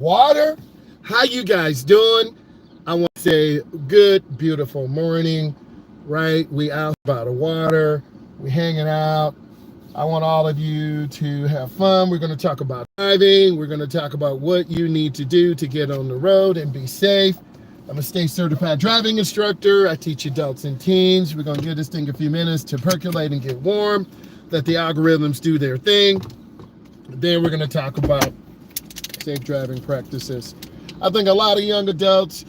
water. How you guys doing? I want to say good, beautiful morning, right? We out by the water. We hanging out. I want all of you to have fun. We're going to talk about driving. We're going to talk about what you need to do to get on the road and be safe. I'm a state certified driving instructor. I teach adults and teens. We're going to give this thing a few minutes to percolate and get warm. Let the algorithms do their thing. Then we're going to talk about safe driving practices. I think a lot of young adults,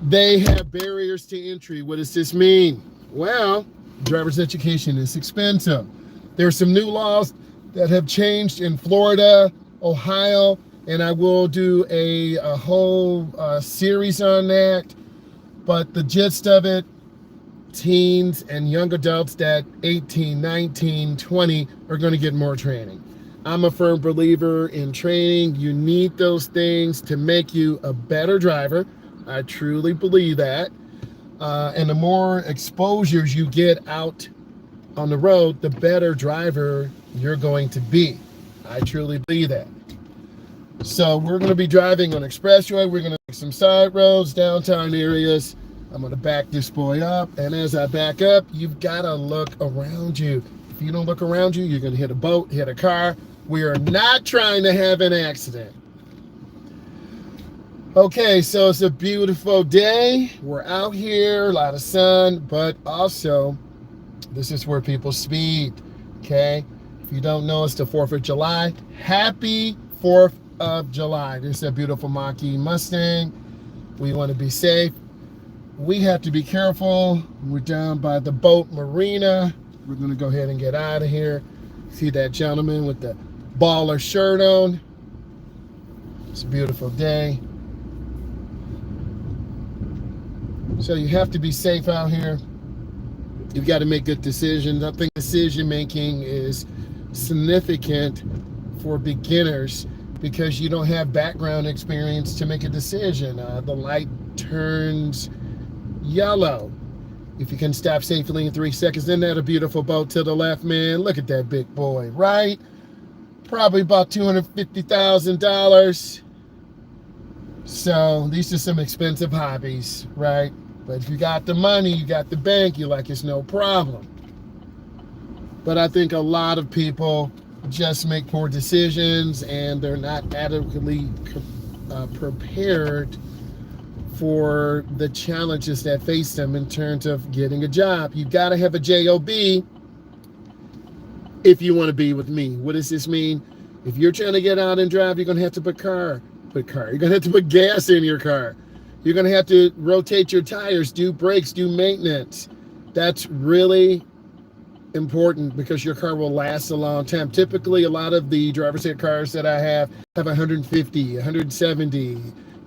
they have barriers to entry. What does this mean? Well, driver's education is expensive. There's some new laws that have changed in Florida, Ohio, and I will do a whole series on that. But the gist of it, teens and young adults that 18, 19, 20 are going to get more training. I'm a firm believer in training. You need those things to make you a better driver. I truly believe that. And the more exposures you get out on the road, the better driver you're going to be. I truly believe that. So we're going to be driving on expressway. We're going to take some side roads, downtown areas. I'm going to back this boy up. And as I back up, you've got to look around you. If you don't look around you, you're going to hit a boat, hit a car. We are not trying to have an accident. Okay, so it's a beautiful day. We're out here, a lot of sun, but also this is where people speed, okay? If you don't know, it's the 4th of July. Happy 4th of July. There's a beautiful Mach-E Mustang. We want to be safe. We have to be careful. We're down by the boat marina. We're going to go ahead and get out of here. See that gentleman with the baller shirt on. It's a beautiful day. So you have to be safe out here. You've got to make good decisions. I think decision making is significant for beginners because you don't have background experience to make a decision. The light turns yellow. If you can stop safely in 3 seconds, isn't that a beautiful boat to the left, man? Look at that big boy, right? Probably about $250,000. So these are some expensive hobbies, right? But if you got the money, you got the bank, you're like, it's no problem. But I think a lot of people just make poor decisions and they're not adequately prepared for the challenges that face them in terms of getting a job. You've got to have a job if you want to be with me. What does this mean? If you're trying to get out and drive, you're going to have to put car. You're going to have to put gas in your car. You're going to have to rotate your tires, do brakes, do maintenance. That's really important because your car will last a long time. Typically, a lot of the driver's ed cars that I have 150, 170,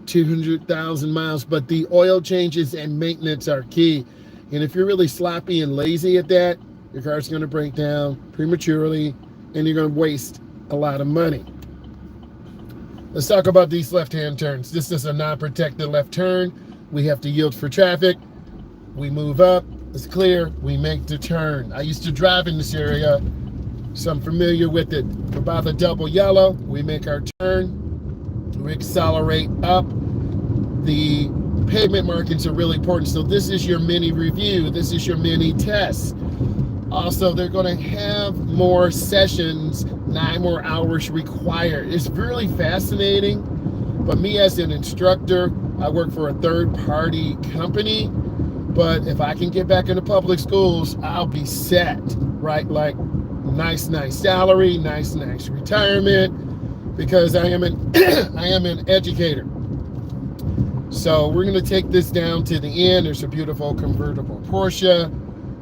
200,000 miles, but the oil changes and maintenance are key. And if you're really sloppy and lazy at that, your car's going to break down prematurely and you're going to waste a lot of money. Let's talk about these left-hand turns. This is a non-protected left turn. We have to yield for traffic. We move up. It's clear. We make the turn. I used to drive in this area, so I'm familiar with it. We're by the double yellow. We make our turn. We accelerate up. The pavement markings are really important. So this is your mini review. This is your mini test. Also, they're going to have more sessions, 9 more hours required. It's really fascinating. But me as an instructor, I work for a third-party company. But if I can get back into public schools, I'll be set, right? Like nice salary, nice retirement, because I am an educator. So we're going to take this down to the end. There's a beautiful convertible Porsche.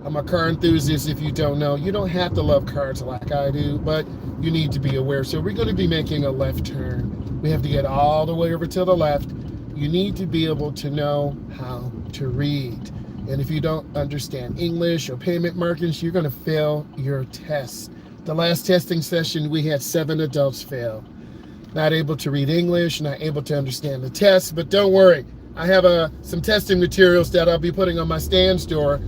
I'm a car enthusiast, if you don't know. You don't have to love cars like I do, but you need to be aware. So we're going to be making a left turn. We have to get all the way over to the left. You need to be able to know how to read. And if you don't understand English or payment markings, you're going to fail your test. The last testing session, we had 7 adults fail. Not able to read English, not able to understand the test, but don't worry. I have some testing materials that I'll be putting on my stand store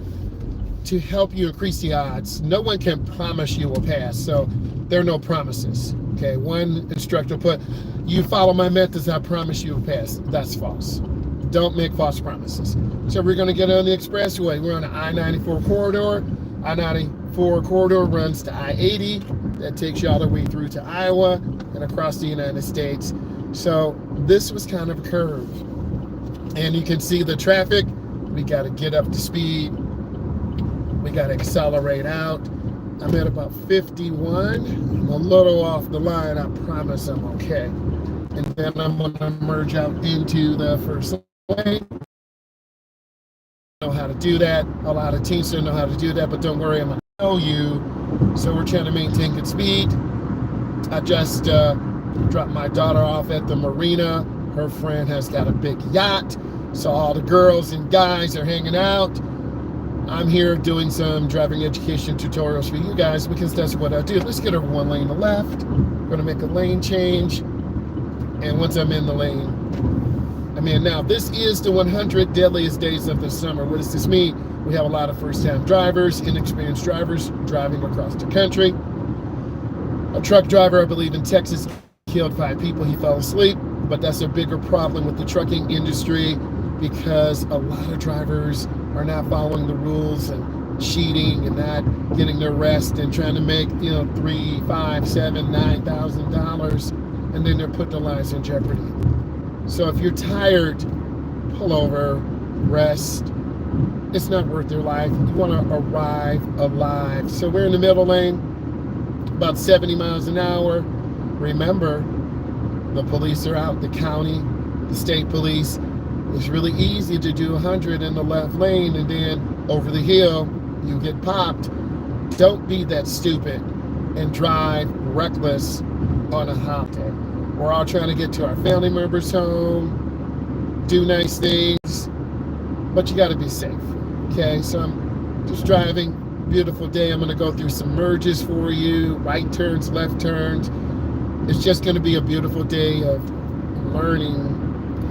to help you increase the odds. No one can promise you will pass, so there are no promises. Okay, one instructor put, You follow my methods, I promise you will pass. That's false. Don't make false promises. So we're going to get on the expressway. We're on the I-94 corridor. I-94 corridor runs to I-80. That takes you all the way through to Iowa and across the United States. So this was kind of a curve. And you can see the traffic. We got to get up to speed. We got to accelerate out. I'm at about 51. I'm a little off the line. I promise I'm okay. And then I'm going to merge out into the first lane. Know how to do that. A lot of teams don't know how to do that, but don't worry, I'm going to show you. So we're trying to maintain good speed. I just dropped my daughter off at the marina. Her friend has got a big yacht, so all the girls and guys are hanging out. I'm here doing some driving education tutorials for you guys because that's what I do. Let's get over one lane to the left. We're going to make a lane change. And once I'm in the lane, I'm in. Now, this is the 100 deadliest days of the summer. What does this mean? We have a lot of first-time drivers, inexperienced drivers driving across the country. A truck driver, I believe in Texas, killed 5 people. He fell asleep. But that's a bigger problem with the trucking industry because a lot of drivers are not following the rules and cheating and not getting their rest and trying to make, $3, $5, $7, $9,000, and then they're putting their lives in jeopardy. So if you're tired, pull over, rest. It's not worth your life. You want to arrive alive. So we're in the middle lane, about 70 miles an hour. Remember, the police are out, the county, the state police. It's really easy to do 100 in the left lane and then over the hill, you get popped. Don't be that stupid and drive reckless on a holiday. We're all trying to get to our family members' home, do nice things, but you got to be safe. Okay, so I'm just driving. Beautiful day. I'm going to go through some merges for you, right turns, left turns. It's just going to be a beautiful day of learning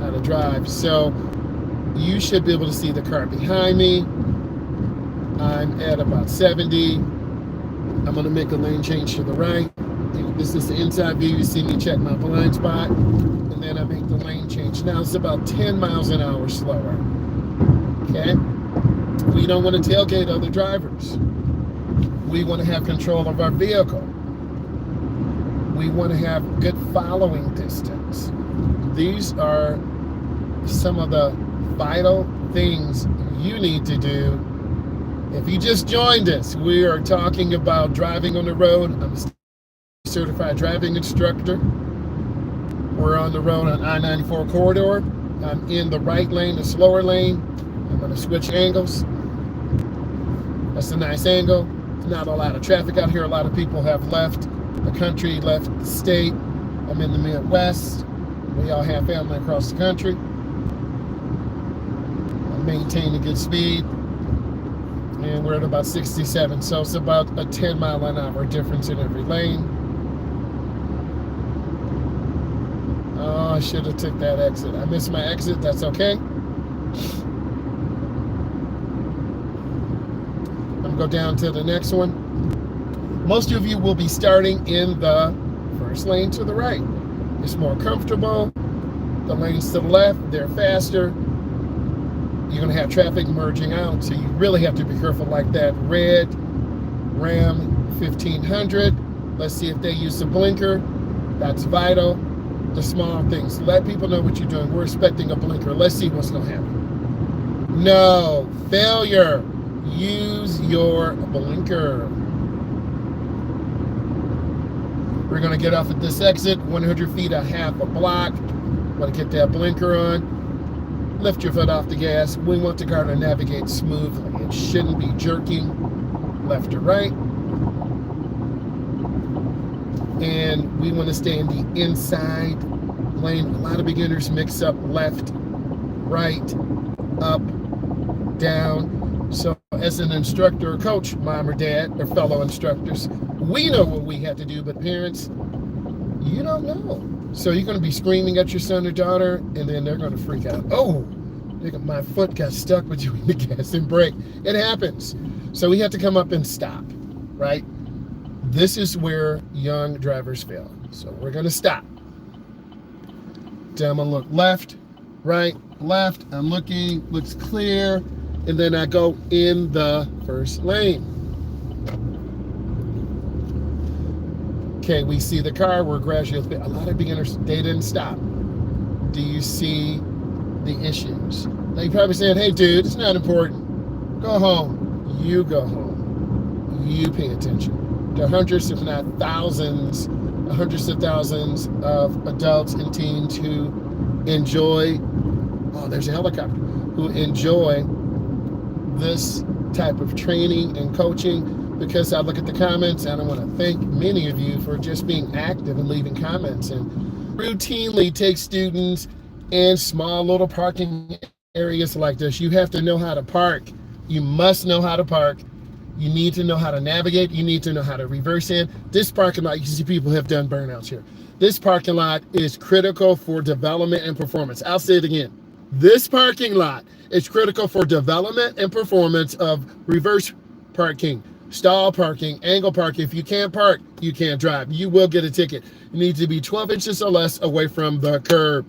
how to drive. So you should be able to see the car behind me. I'm at about 70. I'm going to make a lane change to the right. This is the inside view. You see me check my blind spot. And then I make the lane change. Now it's about 10 miles an hour slower. Okay? We don't want to tailgate other drivers. We want to have control of our vehicle. We want to have good following distance. These are some of the vital things you need to do. If you just joined us, we are talking about driving on the road. I'm a certified driving instructor. We're on the road on I-94 corridor. I'm in the right lane, the slower lane. I'm going to switch angles. That's a nice angle. There's not a lot of traffic out here. A lot of people have left the country, left the state. I'm in the Midwest. We all have family across the country. I'm maintaining good speed. And we're at about 67. So it's about a 10 mile an hour difference in every lane. Oh, I should have took that exit. I missed my exit. That's okay. I'm going to go down to the next one. Most of you will be starting in the first lane to the right. It's more comfortable. The lanes to the left, they're faster. You're going to have traffic merging out, so you really have to be careful like that. Red Ram 1500. Let's see if they use the blinker. That's vital. The small things. Let people know what you're doing. We're expecting a blinker. Let's see what's going to happen. No. Failure. Use your blinker. We're going to get off at this exit, 100 feet, a half a block. Want to get that blinker on. Lift your foot off the gas. We want the car to navigate smoothly. It shouldn't be jerking left or right. And we want to stay in the inside lane. A lot of beginners mix up left, right, up, down. So as an instructor or coach, mom or dad, or fellow instructors, we know what we have to do, but parents, you don't know. So you're going to be screaming at your son or daughter, and then they're going to freak out. Oh, my foot got stuck between the gas and brake. It happens. So we have to come up and stop, right? This is where young drivers fail. So we're going to stop. Then I'm gonna look left, right, left. I'm looking, looks clear. And then I go in the first lane. Okay, we see the car, we're gradually, a lot of beginners, they didn't stop. Do you see the issues? Now you're probably saying, hey dude, it's not important. Go home. You go home. You pay attention. There are hundreds, if not thousands, hundreds of thousands of adults and teens who enjoy, oh, there's a helicopter, who enjoy this type of training and coaching, because I look at the comments and I want to thank many of you for just being active and leaving comments, and routinely take students in small little parking areas like this. You have to know how to park. You must know how to park. You need to know how to navigate. You need to know how to reverse in. This parking lot, you see people have done burnouts here. This parking lot is critical for development and performance. I'll say it again. This parking lot is critical for development and performance of reverse parking, stall parking, angle parking. If you can't park, you can't drive. You will get a ticket. You need to be 12 inches or less away from the curb.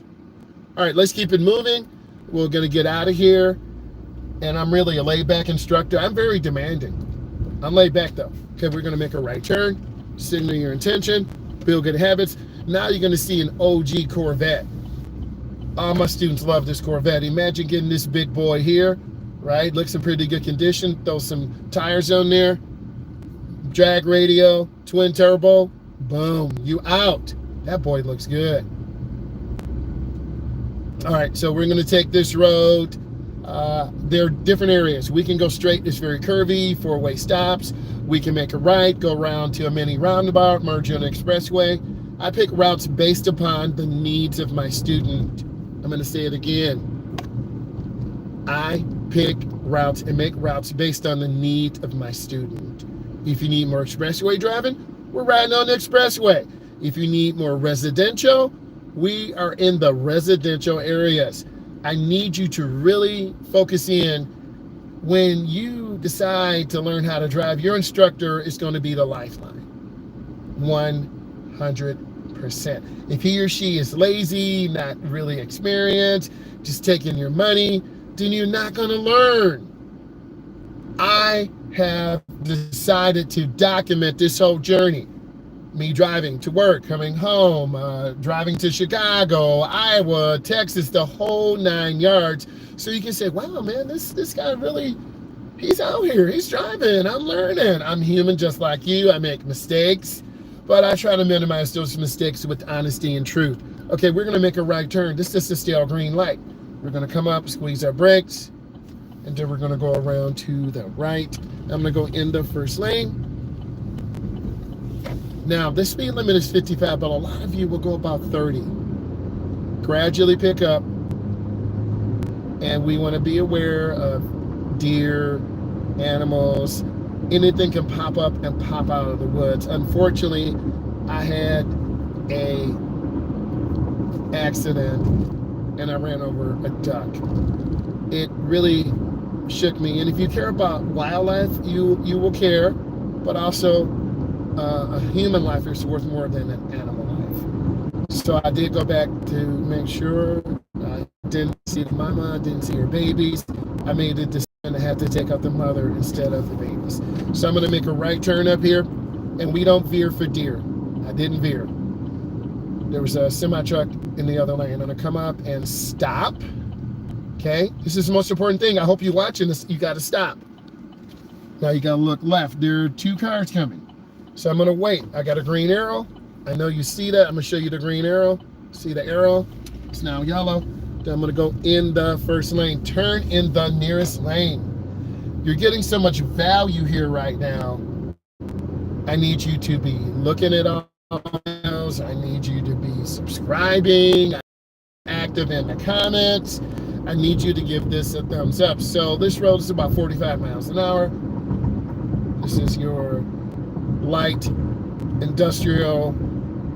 All right, let's keep it moving. We're going to get out of here. And I'm really a laid-back instructor. I'm very demanding. I'm laid back though. Okay, we're going to make a right turn, signal your intention, build good habits. Now you're going to see an OG Corvette. All my students love this Corvette. Imagine getting this big boy here, right? Looks in pretty good condition. Throw some tires on there. Drag radio, twin turbo. Boom, you out. That boy looks good. All right, so we're going to take this road. There are different areas. We can go straight, it's very curvy, four-way stops. We can make a right, go around to a mini roundabout, merge on an expressway. I pick routes based upon the needs of my student. I'm going to say it again. I pick routes and make routes based on the need of my student. If you need more expressway driving, we're riding on the expressway. If you need more residential, we are in the residential areas. I need you to really focus in. When you decide to learn how to drive, your instructor is going to be the lifeline. 100%. If he or she is lazy, not really experienced, just taking your money, then you're not going to learn. I have decided to document this whole journey. Me driving to work, coming home, driving to Chicago, Iowa, Texas, the whole 9 yards. So you can say, wow, man, this guy really, he's out here, he's driving, I'm learning. I'm human just like you. I make mistakes, but I try to minimize those mistakes with honesty and truth. Okay, we're gonna make a right turn. This is the stale green light. We're gonna come up, squeeze our brakes, and then we're gonna go around to the right. I'm gonna go in the first lane. Now, the speed limit is 55, but a lot of you will go about 30. Gradually pick up, and we want to be aware of deer, animals, anything can pop up and pop out of the woods. Unfortunately, I had a accident, and I ran over a duck. It really shook me, and if you care about wildlife, you will care, but also a human life is worth more than an animal life. So I did go back to make sure I didn't see the mama, didn't see her babies. I made the decision to have to take out the mother instead of the babies. So I'm going to make a right turn up here, and we don't veer for deer. I didn't veer. There was a semi-truck in the other lane. I'm going to come up and stop. Okay, this is the most important thing. I hope you're watching this. You got to stop. Now you got to look left. There are two cars coming. So I'm going to wait. I got a green arrow. I know you see that. I'm going to show you the green arrow. See the arrow? It's now yellow. Then I'm going to go in the first lane. Turn in the nearest lane. You're getting so much value here right now. I need you to be looking at all videos. I need you to be subscribing, active in the comments. I need you to give this a thumbs up. So this road is about 45 miles an hour. This is your light industrial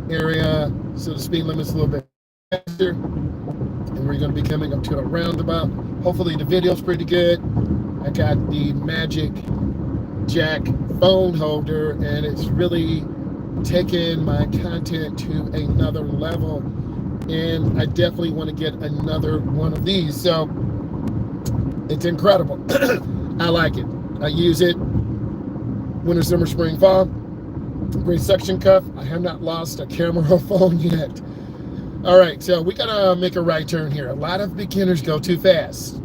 area, so the speed limit's a little bit faster, and we're going to be coming up to a roundabout. Hopefully the video's pretty good. I got the Magic Jack phone holder, and it's really taken my content to another level. and I definitely want to get another one of these. So it's incredible. I like it. I use it winter, summer, spring, fall. Great suction cuff. I have not lost a camera or phone yet. All right, so we gotta make a right turn here. A lot of beginners go too fast,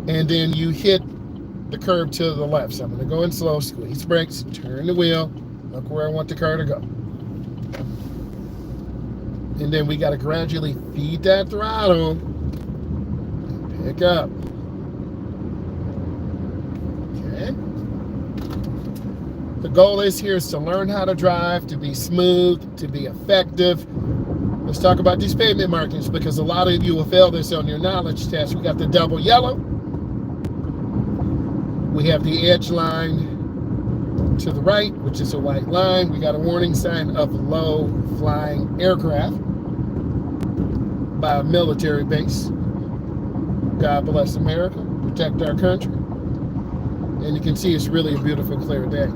and then you hit the curb to the left. So I'm gonna go in slow, squeeze brakes, turn the wheel, look where I want the car to go. And then we gotta gradually feed that throttle and pick up. Okay. The goal is to learn how to drive, to be smooth, to be effective. Let's talk about these pavement markings, because a lot of you will fail this on your knowledge test. We got the double yellow. We have the edge line to the right, which is a white line. We got a warning sign of low flying aircraft by a military base. God bless America, protect our country. And you can see it's really a beautiful, clear day.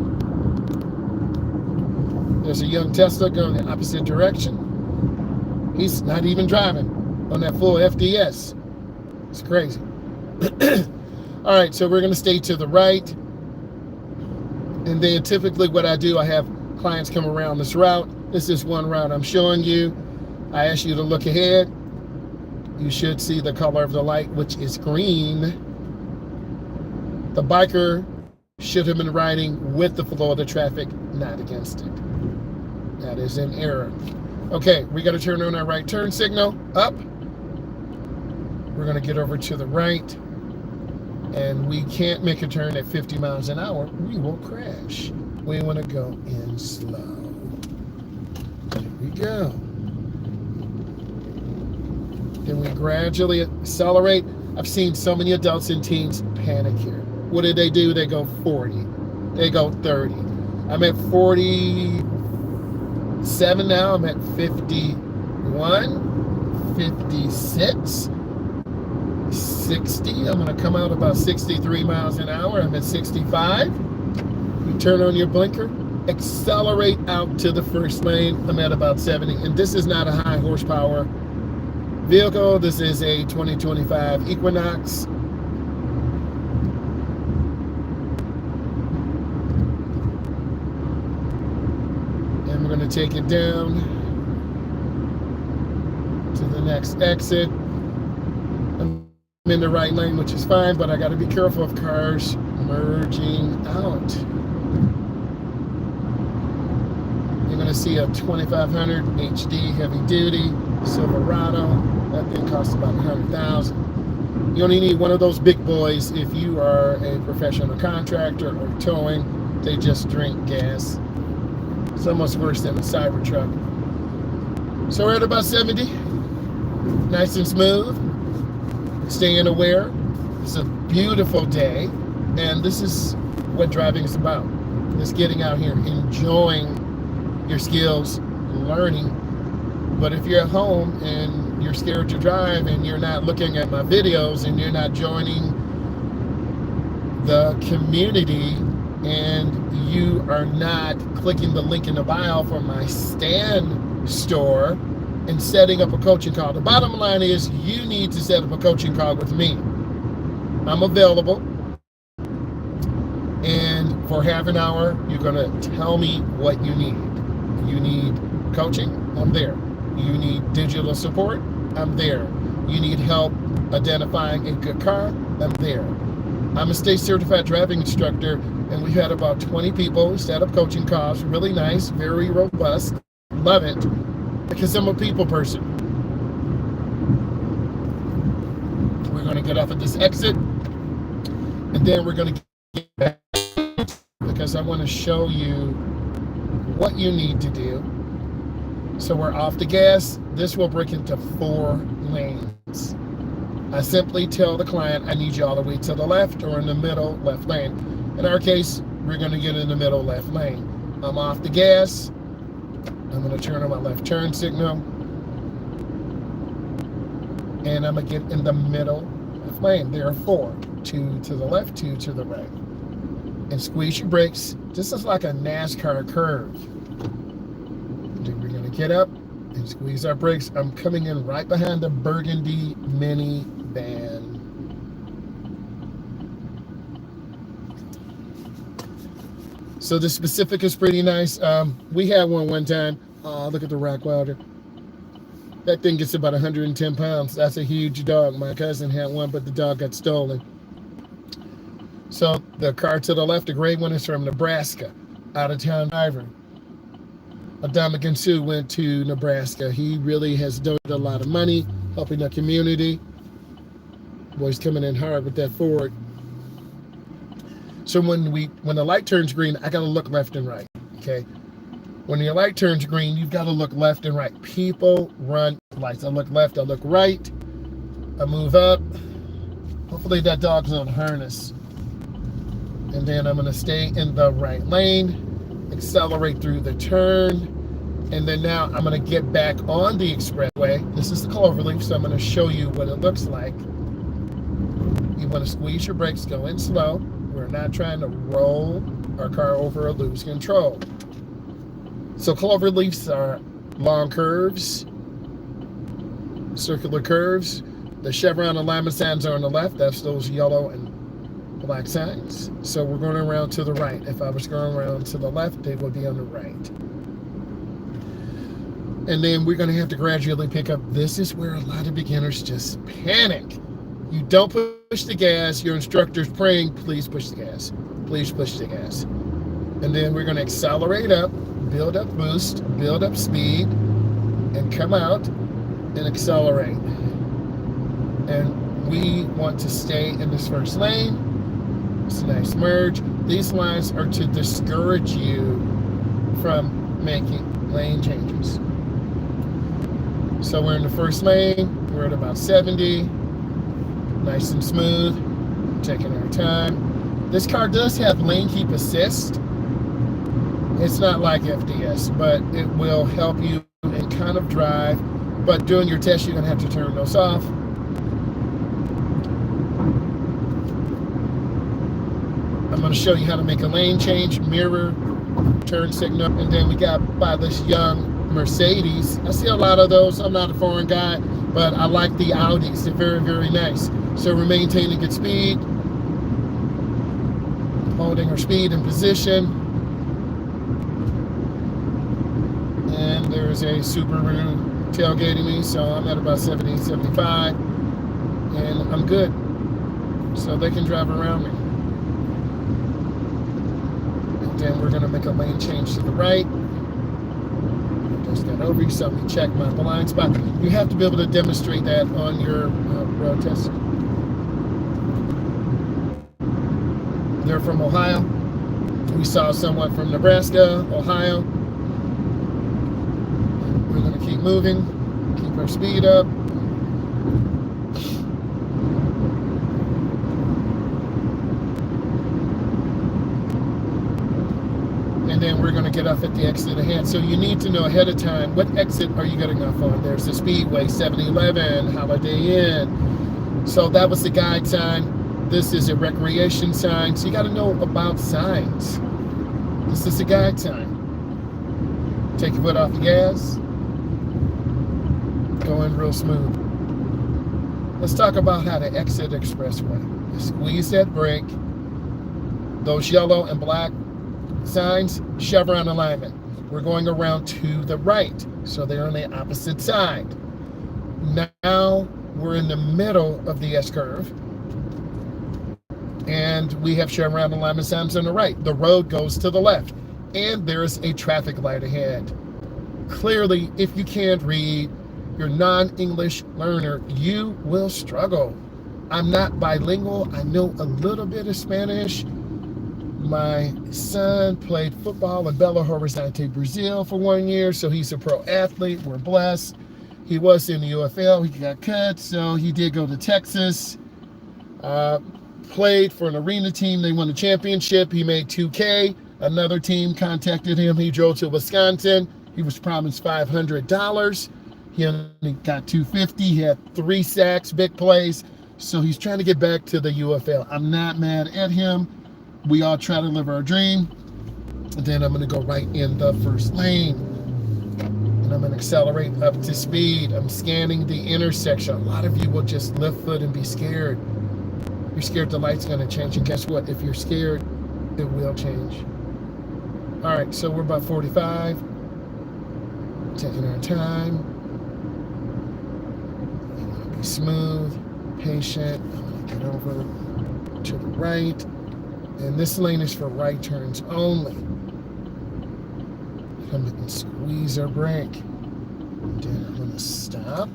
There's a young Tesla going the opposite direction. He's not even driving on that full FDS. It's crazy. All right, so we're going to stay to the right. And then typically what I do, I have clients come around this route. This is one route I'm showing you. I ask you to look ahead. You should see the color of the light, which is green. The biker should have been riding with the flow of the traffic, not against it. That is an error. Okay, we got to turn on our right turn signal, up. We're going to get over to the right, and we can't make a turn at 50 miles an hour. We will crash. We want to go in slow. There we go. Then we gradually accelerate. I've seen so many adults and teens panic here. What do? They go 40. They go 30. I'm at 47 now. I'm at 51, 56, 60. I'm going to come out about 63 miles an hour. I'm at 65. You turn on your blinker, accelerate out to the first lane. I'm at about 70. And this is not a high horsepower vehicle. This is a 2025 Equinox. And we're going to take it down to the next exit. I'm in the right lane, which is fine, but I got to be careful of cars merging out. You're going to see a 2500 HD heavy duty Silverado. That thing costs about $100,000. You only need one of those big boys if you are a professional contractor or towing. They just drink gas. It's almost worse than a Cybertruck. So we're at about 70. Nice and smooth. Staying aware. It's a beautiful day, and this is what driving is about. Just getting out here, enjoying your skills, learning. But if you're at home and you're scared to drive and you're not looking at my videos and you're not joining the community and you are not clicking the link in the bio for my stand store and setting up a coaching call, the bottom line is you need to set up a coaching call with me. I'm available, and for half an hour you're going to tell me what you need. You need coaching? I'm there. You need digital support? I'm there. You need help identifying a good car? I'm there. I'm a state certified driving instructor, and we've had about 20 people set up coaching calls. Really nice, very robust. Love it, because I'm a people person. We're going to get off at this exit, and then we're going to get back, because I want to show you what you need to do. So we're off the gas. This will break into 4 lanes. I simply tell the client, I need you all the way to the left or in the middle left lane. In our case, we're going to get in the middle left lane. I'm off the gas. I'm going to turn on my left turn signal. And I'm going to get in the middle left lane. There are 4. 2 to the left, 2 to the right. And squeeze your brakes. This is like a NASCAR curve. Then we're going to get up and squeeze our brakes. I'm coming in right behind the burgundy minivan. So the specific is pretty nice. We had one time. Oh, look at the rock welder. That thing gets about 110 pounds. That's a huge dog. My cousin had one, but the dog got stolen. So the car to the left, the gray one, is from Nebraska, out-of-town driver. Adamagan Sue went to Nebraska. He really has donated a lot of money, helping the community. Boy's coming in hard with that Ford. So when the light turns green, I gotta look left and right, okay? When the light turns green, you've got to look left and right. People run lights. I look left, I look right, I move up. Hopefully that dog's on harness. And then I'm gonna stay in the right lane, accelerate through the turn, and then now I'm gonna get back on the expressway. This is the cloverleaf, so I'm gonna show you what it looks like. You wanna squeeze your brakes, go in slow. We're not trying to roll our car over or lose control. So cloverleafs are long curves, circular curves. The chevron alignment signs are on the left. That's those yellow and black signs. So we're going around to the right. If I was going around to the left, they would be on the right. And then we're going to have to gradually pick up. This is where a lot of beginners just panic. You don't push the gas. Your instructor's praying, please push the gas. Please push the gas. And then we're going to accelerate up, build up boost, build up speed, and come out and accelerate. And we want to stay in this first lane. It's a nice merge. These lines are to discourage you from making lane changes. So we're in the first lane. We're at about 70. Nice and smooth. Taking our time. This car does have lane keep assist. It's not like FDS, but it will help you in kind of drive. But during your test, you're going to have to turn those off. I'm going to show you how to make a lane change, mirror, turn signal, and then we got by this young Mercedes. I see a lot of those. I'm not a foreign guy, but I like the Audis. They're very, very nice. So we're maintaining good speed, holding our speed in position. And there's a Subaru tailgating me, so I'm at about 70, 75, and I'm good. So they can drive around me. And then we're gonna make a lane change to the right. Just got over you, so let me check my blind spot. You have to be able to demonstrate that on your road test. They're from Ohio. We saw someone from Nebraska, Ohio. We're going to keep moving, keep our speed up. And then we're going to get off at the exit ahead. So you need to know ahead of time, what exit are you getting off on? There's the Speedway, 7-Eleven, Holiday Inn. So that was the guide sign. This is a recreation sign. So you got to know about signs. This is a guide sign. Take your foot off the gas. Going real smooth. Let's talk about how to exit expressway. Squeeze that brake. Those yellow and black signs, chevron alignment. We're going around to the right, so they're on the opposite side. Now we're in the middle of the S-curve, and we have chevron alignment signs on the right. The road goes to the left, and there's a traffic light ahead. Clearly, if you can't read, you're a non-English learner, you will struggle. I'm not bilingual. I know a little bit of Spanish. My son played football in Belo Horizonte, Brazil for 1 year, so he's a pro athlete. We're blessed. He was in the UFL. He got cut, so he did go to Texas. Played for an arena team. They won the championship. He made $2K. Another team contacted him. He drove to Wisconsin. He was promised $500. He only got $250. He had 3 sacks, big plays. So he's trying to get back to the UFL. I'm not mad at him. We all try to live our dream. And then I'm going to go right in the first lane. And and I'm going to accelerate up to speed. I'm scanning the intersection. A lot of you will just lift foot and be scared. You're scared the light's going to change, and guess what? If you're scared, it will change. All right, so we're about 45. Taking our time. You want to be smooth, patient. I'm going to get over to the right. And this lane is for right turns only. Come and squeeze our brake. And then I'm going to stop.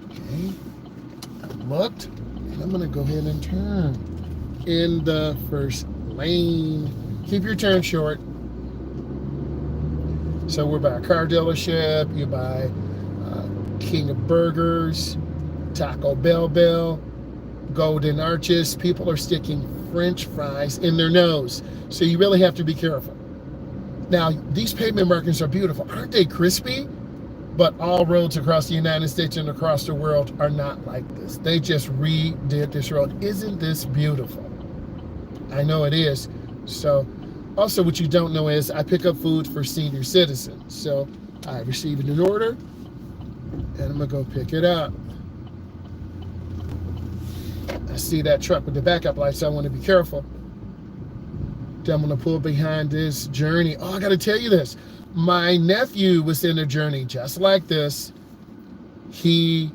Okay. I looked. And I'm going to go ahead and turn in the first lane. Keep your turn short. So we're by a car dealership. You buy King of Burgers, Taco Bell, Golden Arches. People are sticking French fries in their nose. So you really have to be careful. Now, these pavement markings are beautiful. Aren't they crispy? But all roads across the United States and across the world are not like this. They just redid this road. Isn't this beautiful? I know it is. So, also what you don't know is I pick up food for senior citizens. So I received an order and I'm gonna go pick it up. I see that truck with the backup lights, so I want to be careful. Then I'm gonna pull behind this Journey. Oh, I gotta tell you this. My nephew was in a Journey just like this. He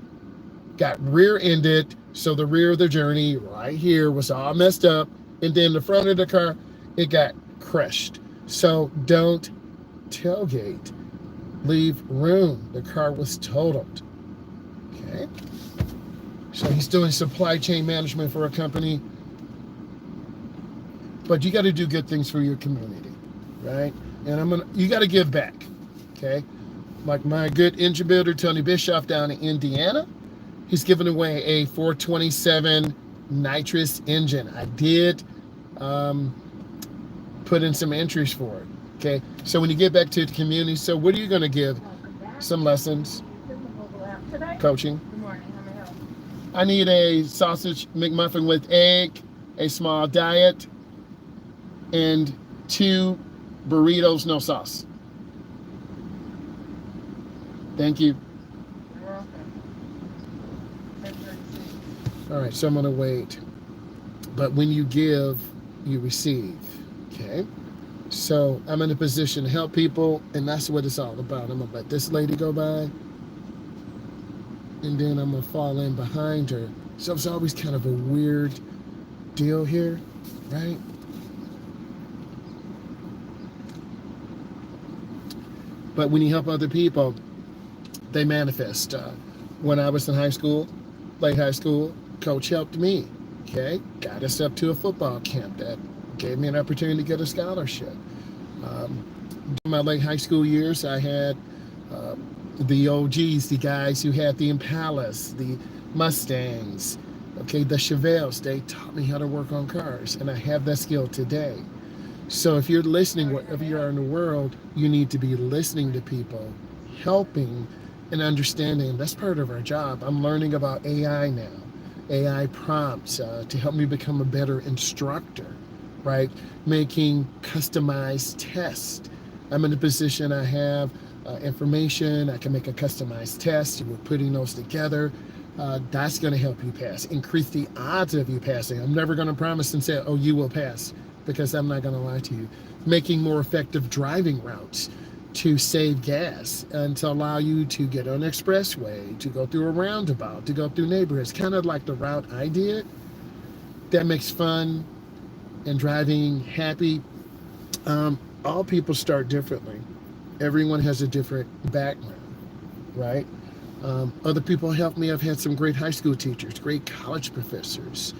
got rear-ended, so the rear of the Journey right here was all messed up, and then the front of the car, it got crushed. So don't tailgate. Leave room. The car was totaled. Okay. So he's doing supply chain management for a company. But you got to do good things for your community, right? And you got to give back, okay? Like my good engine builder, Tony Bischoff down in Indiana, he's giving away a 427 nitrous engine. I did put in some entries for it, okay? So when you get back to the community, so what are you going to give? Some lessons, coaching. Good morning, how may I help? I need a sausage McMuffin with egg, a small diet, and 2 burritos, no sauce. Thank you. You're welcome. All right, so I'm going to wait. But when you give, you receive, okay? So I'm in a position to help people, and that's what it's all about. I'm going to let this lady go by, and then I'm going to fall in behind her. So it's always kind of a weird deal here, right? But when you help other people, they manifest. When I was in high school, late high school, coach helped me, okay? Got us up to a football camp that gave me an opportunity to get a scholarship. During my late high school years, I had the OGs, the guys who had the Impalas, the Mustangs, okay, the Chevelles. They taught me how to work on cars, and I have that skill today. So if you're listening, wherever you are in the world, you need to be listening to people, helping and understanding. That's part of our job. I'm learning about AI now, AI prompts to help me become a better instructor, right? Making customized tests. I'm in a position I have information. I can make a customized test. We're putting those together. That's going to help you pass, increase the odds of you passing. I'm never going to promise and say, oh, you will pass, because I'm not going to lie to you. Making more effective driving routes to save gas and to allow you to get on an expressway, to go through a roundabout, to go through neighborhoods, kind of like the route I did. That makes fun and driving happy. All people start differently. Everyone has a different background, right? Other people help me. I've had some great high school teachers, great college professors,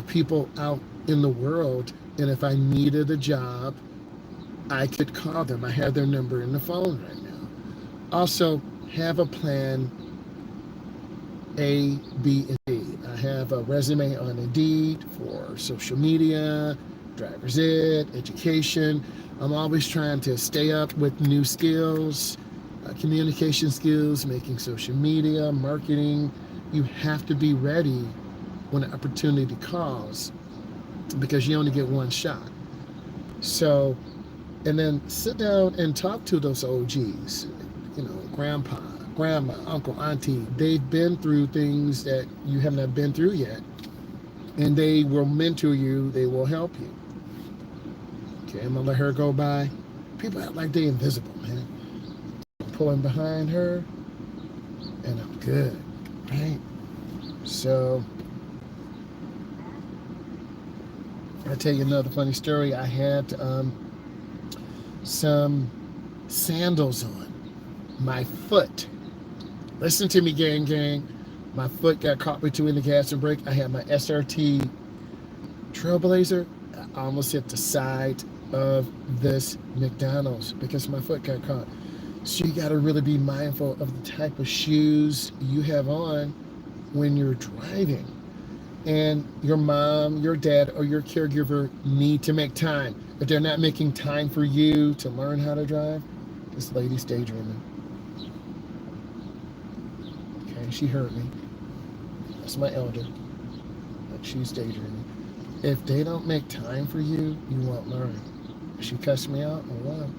people out in the world. And if I needed a job, I could call them. I have their number in the phone right now. Also, have a plan A, B, and D. I have a resume on Indeed for social media, driver's ed, education. I'm always trying to stay up with new skills, communication skills, making social media, marketing. You have to be ready when an opportunity calls, because you only get one shot. So And then sit down and talk to those OGs, grandpa, grandma, uncle, auntie. They've been through things that you have not been through yet, and they will mentor you. They will help you. Okay, I'm gonna let her go by. People act like they invisible, man. I'm pulling behind her, and I'm good, right? So I'll tell you another funny story. I had some sandals on my foot. Listen to me, gang. My foot got caught between the gas and brake. I had my SRT Trailblazer. I almost hit the side of this McDonald's because my foot got caught. So you got to really be mindful of the type of shoes you have on when you're driving. And your mom, your dad, or your caregiver need to make time. If they're not making time for you to learn how to drive, this lady's daydreaming. Okay, she heard me. That's my elder. But she's daydreaming. If they don't make time for you, you won't learn. She cussed me out, oh well.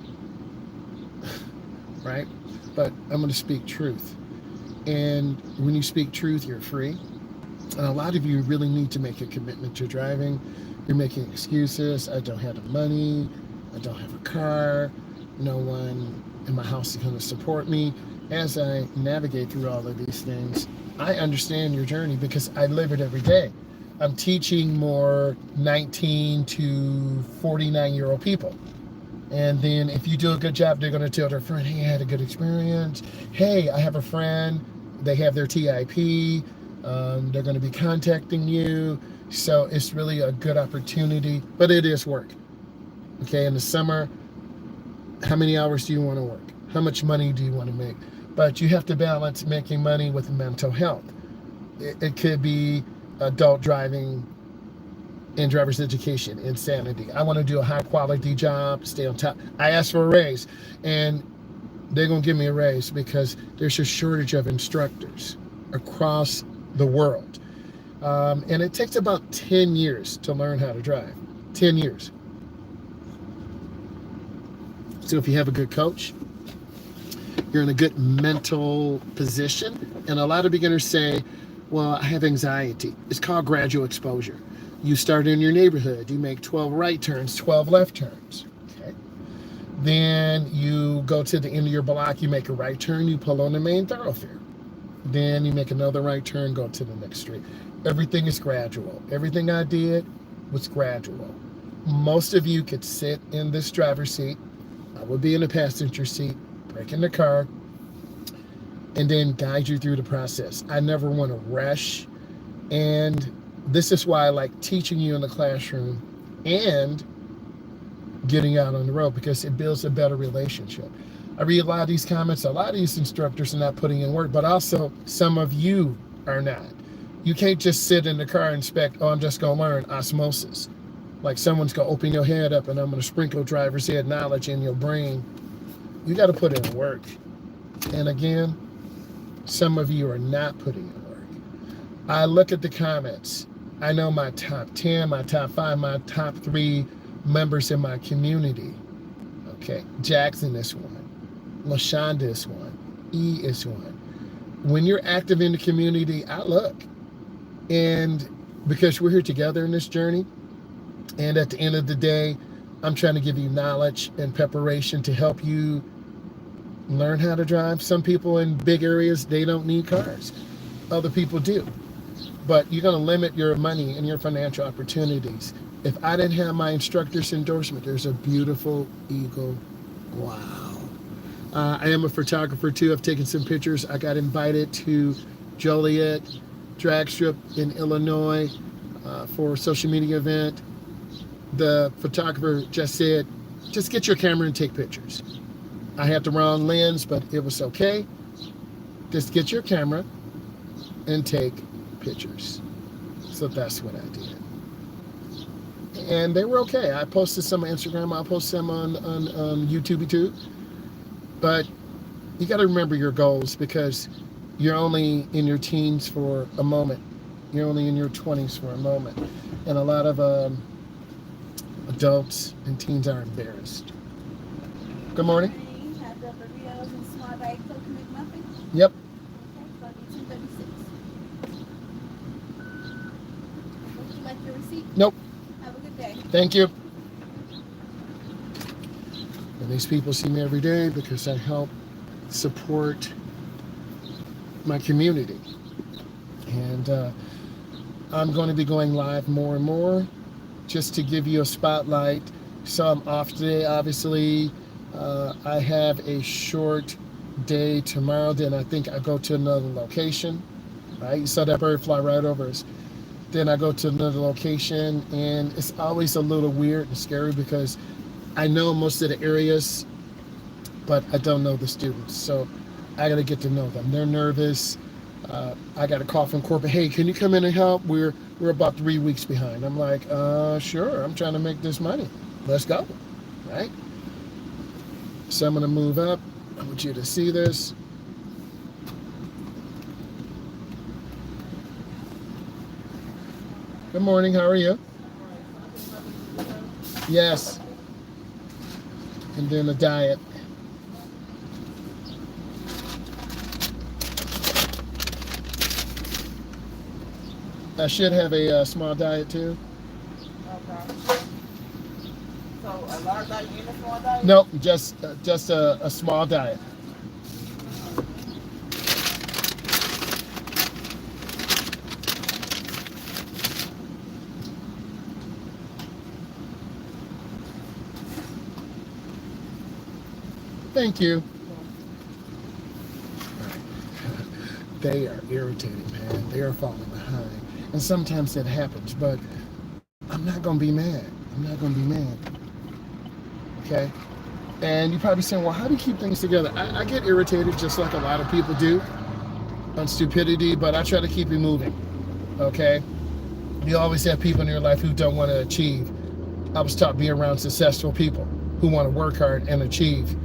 Right? But I'm going to speak truth. And when you speak truth, you're free. And a lot of you really need to make a commitment to driving. You're making excuses. I don't have the money. I don't have a car. No one in my house is going to support me. As I navigate through all of these things, I understand your journey because I live it every day. I'm teaching more 19 to 49-year-old people. And then if you do a good job, they're going to tell their friend, hey, I had a good experience. Hey, I have a friend. They have their TIP. They're going to be contacting you. So it's really a good opportunity, but it is work. Okay, in the summer, how many hours do you want to work? How much money do you want to make? But you have to balance making money with mental health. It could be adult driving and driver's education, insanity. I want to do a high quality job, stay on top. I asked for a raise, and they're going to give me a raise because there's a shortage of instructors across the world. And it takes about 10 years to learn how to drive. 10 years. So if you have a good coach, you're in a good mental position. And a lot of beginners say, well, I have anxiety. It's called gradual exposure. You start in your neighborhood. You make 12 right turns, 12 left turns. Okay. Then you go to the end of your block. You make a right turn. You pull on the main thoroughfare. Then you make another right turn, go to the next street. Everything is gradual. Everything I did was gradual. Most of you could sit in this driver's seat. I would be in the passenger seat, break in the car, and then guide you through the process. I never want to rush. And this is why I like teaching you in the classroom and getting out on the road, because it builds a better relationship. I read a lot of these comments. A lot of these instructors are not putting in work, but also some of you are not. You can't just sit in the car and expect, oh, I'm just going to learn osmosis. Like someone's going to open your head up and I'm going to sprinkle driver's ed knowledge in your brain. You got to put in work. And again, some of you are not putting in work. I look at the comments. I know my top 10, my top 5, my top 3 members in my community. Okay, Jackson is one. LaShonda is one. E is one. When you're active in the community, I look. And because we're here together in this journey, and at the end of the day, I'm trying to give you knowledge and preparation to help you learn how to drive. Some people in big areas, they don't need cars. Other people do. But you're going to limit your money and your financial opportunities. If I didn't have my instructor's endorsement, there's a beautiful eagle. Wow. I am a photographer too. I've taken some pictures. I got invited to Joliet drag strip in Illinois for a social media event. The photographer just said, just get your camera and take pictures. I had the wrong lens, but it was okay. Just get your camera and take pictures. So that's what I did. And they were okay. I posted some on Instagram. I posted some on YouTube. But you got to remember your goals, because you're only in your teens for a moment. You're only in your 20s for a moment. And a lot of adults and teens are embarrassed. Good morning. Have the burritos and small diet Coke McMuffin. Yep. Okay, so it'll be $2.36. Would you like your receipt? Nope. Have a good day. Thank you. And these people see me every day because I help support my community. And I'm going to be going live more and more just to give you a spotlight. So I'm off today, obviously. I have a short day tomorrow. Then I think I go to another location. Right? You saw that bird fly right over us. Then I go to another location, and it's always a little weird and scary because I know most of the areas, but I don't know the students. So I got to get to know them. They're nervous. I got a call from corporate. Hey, can you come in and help? We're about 3 weeks behind. I'm like, sure. I'm trying to make this money. Let's go, right? So I'm going to move up. I want you to see this. Good morning. How are you? Yes. And then a diet. I should have a small diet too. Okay. So a large diet and a small diet? Nope, just a small diet. Thank you. They are irritating, man. They are falling behind. And sometimes that happens, but I'm not going to be mad. I'm not going to be mad. Okay? And you're probably saying, well, how do you keep things together? I get irritated just like a lot of people do on stupidity, but I try to keep it moving. Okay? You always have people in your life who don't want to achieve. I was taught to be around successful people who want to work hard and achieve.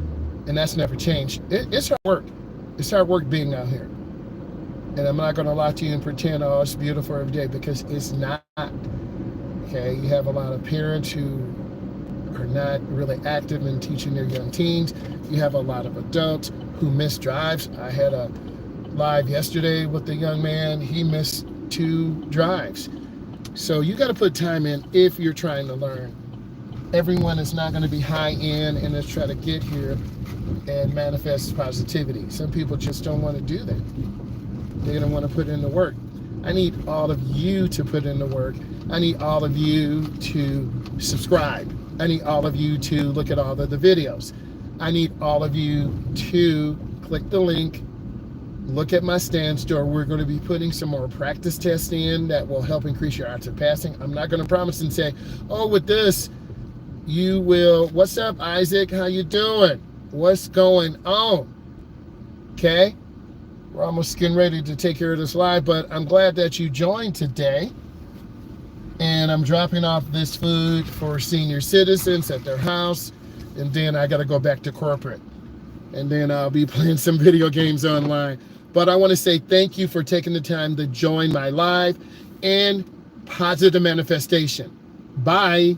And that's never changed. It's hard work. It's hard work being out here. And I'm not going to lie to you and pretend, oh, it's beautiful every day, because it's not. Okay, you have a lot of parents who are not really active in teaching their young teens. You have a lot of adults who miss drives. I had a live yesterday with a young man. He missed 2 drives. So you got to put time in if you're trying to learn. Everyone is not going to be high end and let's try to get here and manifest positivity. Some people just don't want to do that. They don't want to put in the work. I need all of you to put in the work. I need all of you to subscribe. I need all of you to look at all of the videos. I need all of you to click the link, look at my stand store. We're going to be putting some more practice tests in that will help increase your odds of passing. I'm not going to promise and say, oh, with this, you will. What's up, Isaac? How you doing? What's going on? Okay. We're almost getting ready to take care of this live, but I'm glad that you joined today. And I'm dropping off this food for senior citizens at their house. And then I got to go back to corporate. And then I'll be playing some video games online. But I want to say thank you for taking the time to join my live and positive manifestation. Bye.